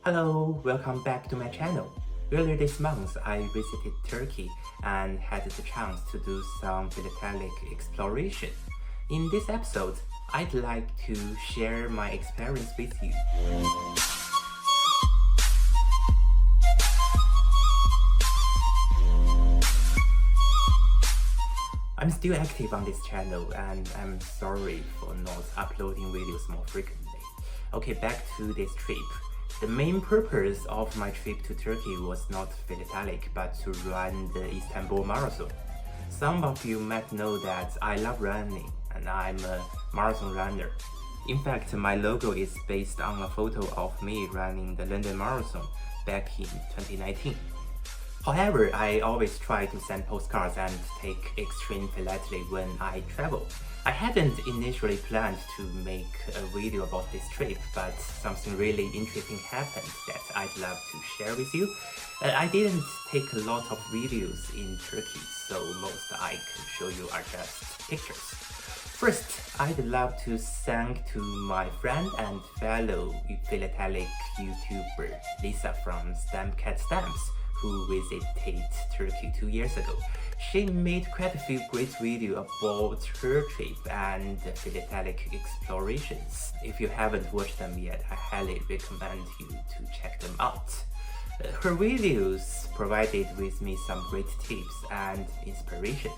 Hello, welcome back to my channel. Earlier this month, I visited Turkey and had the chance to do some philatelic exploration. In this episode, I'd like to share my experience with you. I'm still active on this channel and I'm sorry for not uploading videos more frequently. Okay, back to this trip. The main purpose of my trip to Turkey was not philatelic, but to run the Istanbul Marathon. Some of you might know that I love running and I'm a marathon runner. In fact, my logo is based on a photo of me running the London Marathon back in 2019. However, I always try to send postcards and take Xtremephilately when I travel. I hadn't initially planned to make a video about this trip, but something really interesting happened that I'd love to share with you. I didn't take a lot of videos in Turkey, so most I can show you are just pictures. First, I'd love to thank to my friend and fellow philatelic YouTuber Lisa from Stamp Stamps, who visited Turkey 2 years ago. She made quite a few great videos about her trip and philatelic explorations. If you haven't watched them yet, I highly recommend you to check them out. Her videos provided with me some great tips and inspiration.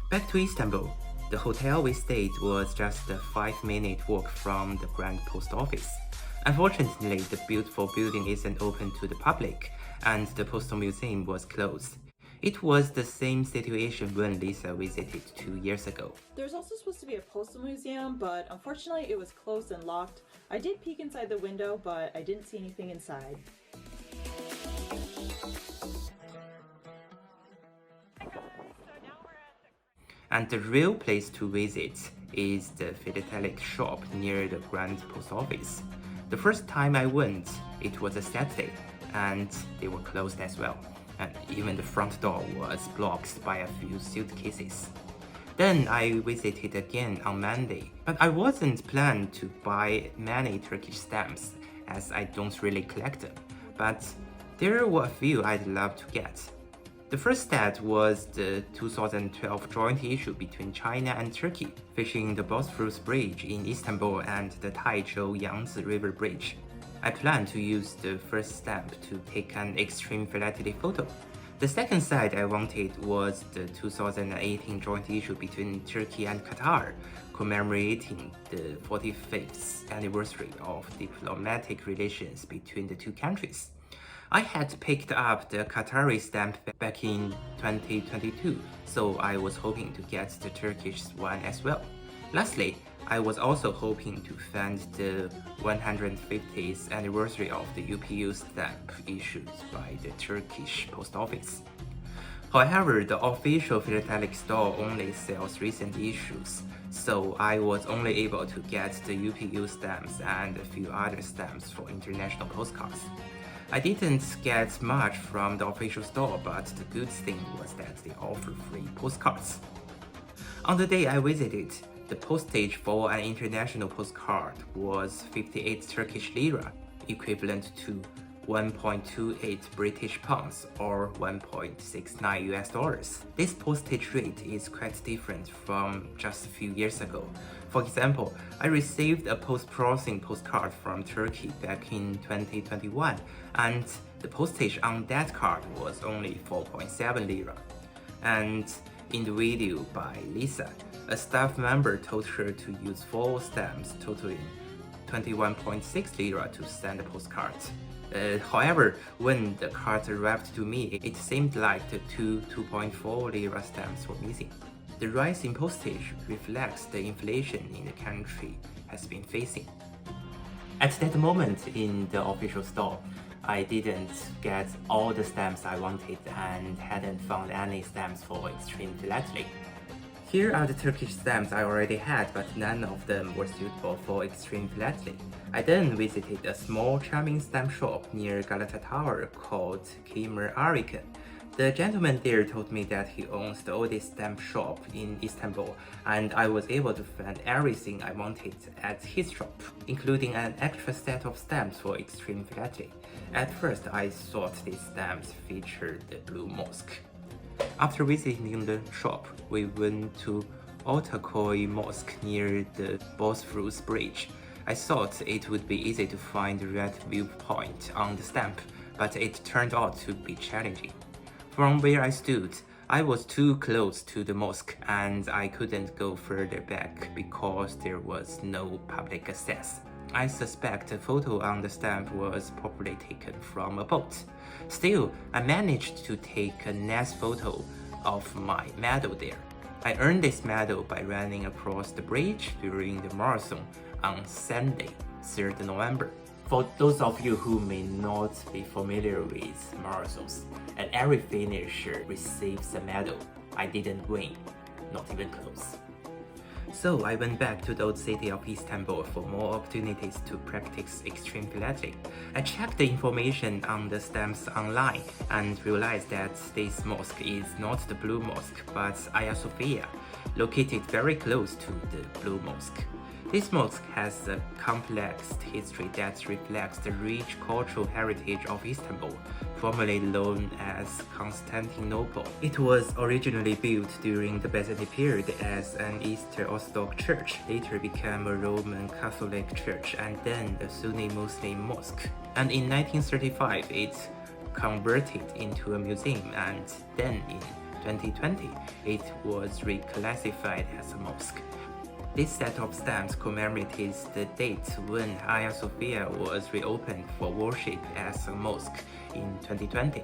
Back to Istanbul. The hotel we stayed was just a 5-minute walk from the Grand Post Office. Unfortunately, the beautiful building isn't open to the public, and the Postal Museum was closed. It was the same situation when Lisa visited 2 years ago. There's also supposed to be a postal museum, but unfortunately it was closed and locked. I did peek inside the window, but I didn't see anything inside. And the real place to visit is the Philatelic shop near the Grand Post Office. The first time I went, it was a Saturday, and they were closed as well. And even the front door was blocked by a few suitcases. Then I visited again on Monday, but I wasn't planning to buy many Turkish stamps as I don't really collect them, but there were a few I'd love to get. The first stamp was the 2012 joint issue between China and Turkey, featuring the Bosphorus Bridge in Istanbul and the Taizhou Yangtze River Bridge. I plan to use the first stamp to take an Xtremephilately photo. The second side I wanted was the 2018 joint issue between Turkey and Qatar, commemorating the 45th anniversary of diplomatic relations between the two countries. I had picked up the Qatari stamp back in 2022, so I was hoping to get the Turkish one as well. Lastly, I was also hoping to find the 150th anniversary of the UPU stamp issued by the Turkish Post Office. However, the official philatelic store only sells recent issues, so I was only able to get the UPU stamps and a few other stamps for international postcards. I didn't get much from the official store, but the good thing was that they offer free postcards. On the day I visited, the postage for an international postcard was 58 Turkish lira, equivalent to 1.28 British pounds or 1.69 US dollars. This postage rate is quite different from just a few years ago. For example, I received a post-processing postcard from Turkey back in 2021, and the postage on that card was only 4.7 lira. And in the video by Lisa, a staff member told her to use 4 stamps totaling 21.6 lira to send a postcard. However, when the card arrived to me, it seemed like the 2.4 lira stamps were missing. The rise in postage reflects the inflation in the country has been facing. At that moment in the official store, I didn't get all the stamps I wanted and hadn't found any stamps for Xtremephilately. Here are the Turkish stamps I already had, but none of them were suitable for Xtremephilately. I then visited a small charming stamp shop near Galata Tower called Kemer Arikan. The gentleman there told me that he owns the oldest stamp shop in Istanbul, and I was able to find everything I wanted at his shop, including an extra set of stamps for Xtremephilately. At first, I thought these stamps featured the Blue Mosque. After visiting the shop, we went to Ortaköy Mosque near the Bosphorus Bridge. I thought it would be easy to find the right viewpoint on the stamp, but it turned out to be challenging. From where I stood, I was too close to the mosque and I couldn't go further back because there was no public access. I suspect the photo on the stamp was probably taken from a boat. Still, I managed to take a nice photo of my medal there. I earned this medal by running across the bridge during the marathon on Sunday, 3rd November. For those of you who may not be familiar with marathons, and every finisher receives a medal. I didn't win, not even close. So I went back to the old city of Istanbul for more opportunities to practice Xtremephilately. I checked the information on the stamps online and realized that this mosque is not the Blue Mosque but Hagia Sophia, located very close to the Blue Mosque. This mosque has a complex history that reflects the rich cultural heritage of Istanbul, formerly known as Constantinople. It was originally built during the Byzantine period as an Eastern Orthodox church, later became a Roman Catholic church, and then a Sunni Muslim mosque. And in 1935, it converted into a museum, and then in 2020, it was reclassified as a mosque. This set of stamps commemorates the date when Hagia Sophia was reopened for worship as a mosque in 2020.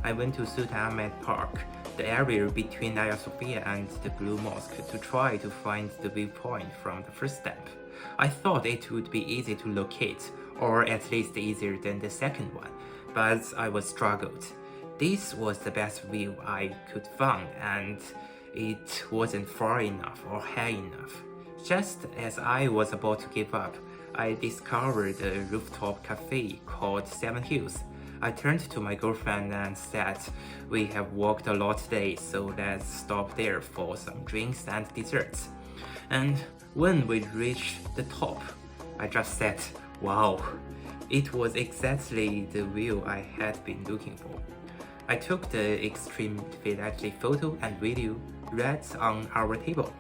I went to Sultanahmet Park, the area between Hagia Sophia and the Blue Mosque, to try to find the viewpoint from the first stamp. I thought it would be easy to locate, or at least easier than the second one, but I was struggled. This was the best view I could find, and it wasn't far enough or high enough. Just as I was about to give up, I discovered a rooftop cafe called 7 Hills. I turned to my girlfriend and said, "We have walked a lot today, so let's stop there for some drinks and desserts." And when we reached the top, I just said, "Wow, it was exactly the view I had been looking for." I took the Xtremephilately photo and video right on our table.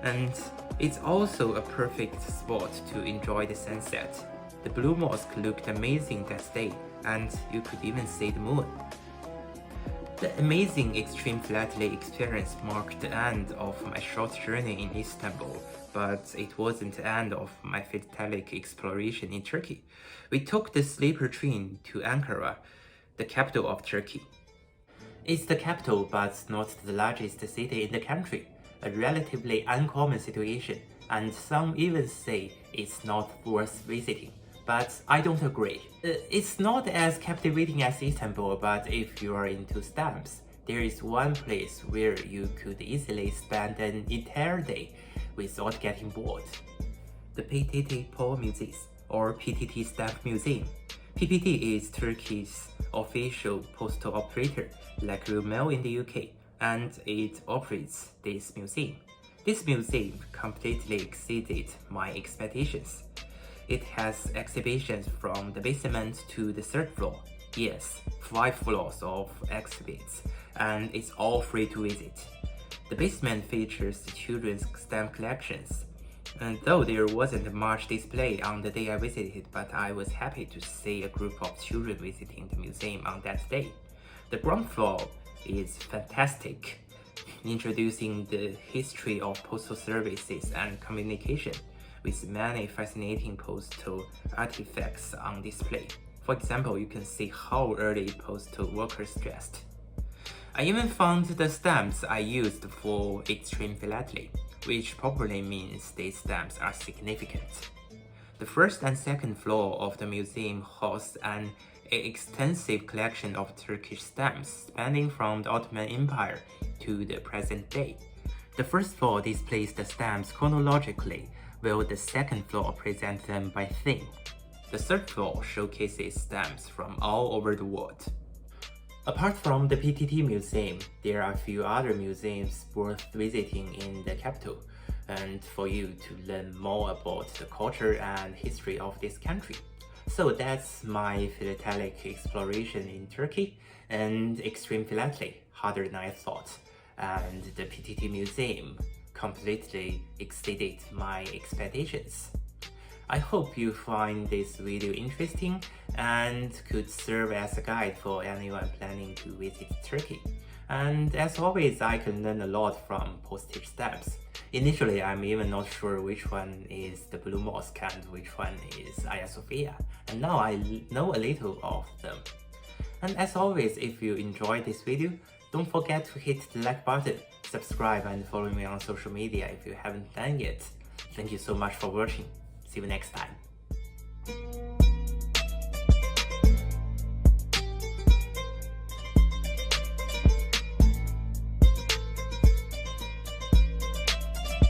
And it's also a perfect spot to enjoy the sunset. The Blue Mosque looked amazing that day, and you could even see the moon. The amazing Xtremephilately experience marked the end of my short journey in Istanbul, but it wasn't the end of my Philatelic exploration in Turkey. We took the sleeper train to Ankara, the capital of Turkey. It's the capital, but not the largest city in the country, a relatively uncommon situation, and some even say it's not worth visiting. But I don't agree. It's not as captivating as Istanbul, but if you are into stamps, there is one place where you could easily spend an entire day without getting bored. The PTT Museum, or PTT Stamp Museum. PPT is Turkey's official postal operator, like Royal Mail in the UK, and it operates this museum. This museum completely exceeded my expectations. It has exhibitions from the basement to the 3rd floor. Yes, 5 floors of exhibits, and it's all free to visit. The basement features children's stamp collections. And though there wasn't much display on the day I visited, but I was happy to see a group of children visiting the museum on that day. The ground floor is fantastic. introducing the history of postal services and communication, with many fascinating postal artifacts on display. For example, you can see how early postal workers dressed. I even found the stamps I used for Xtremephilately, which probably means these stamps are significant. The first and second floor of the museum hosts an extensive collection of Turkish stamps spanning from the Ottoman Empire to the present day. The first floor displays the stamps chronologically, while the second floor presents them by theme. The third floor showcases stamps from all over the world. Apart from the PTT Museum, there are a few other museums worth visiting in the capital, and for you to learn more about the culture and history of this country. So that's my philatelic exploration in Turkey, and Xtremephilately, harder than I thought, and the PTT Museum completely exceeded my expectations. I hope you find this video interesting and could serve as a guide for anyone planning to visit Turkey. And as always, I can learn a lot from postage stamps. Initially, I'm even not sure which one is the Blue Mosque and which one is Hagia Sophia, and now I know a little of them. And as always, if you enjoyed this video, don't forget to hit the like button, subscribe and follow me on social media if you haven't done yet. Thank you so much for watching. See you next time.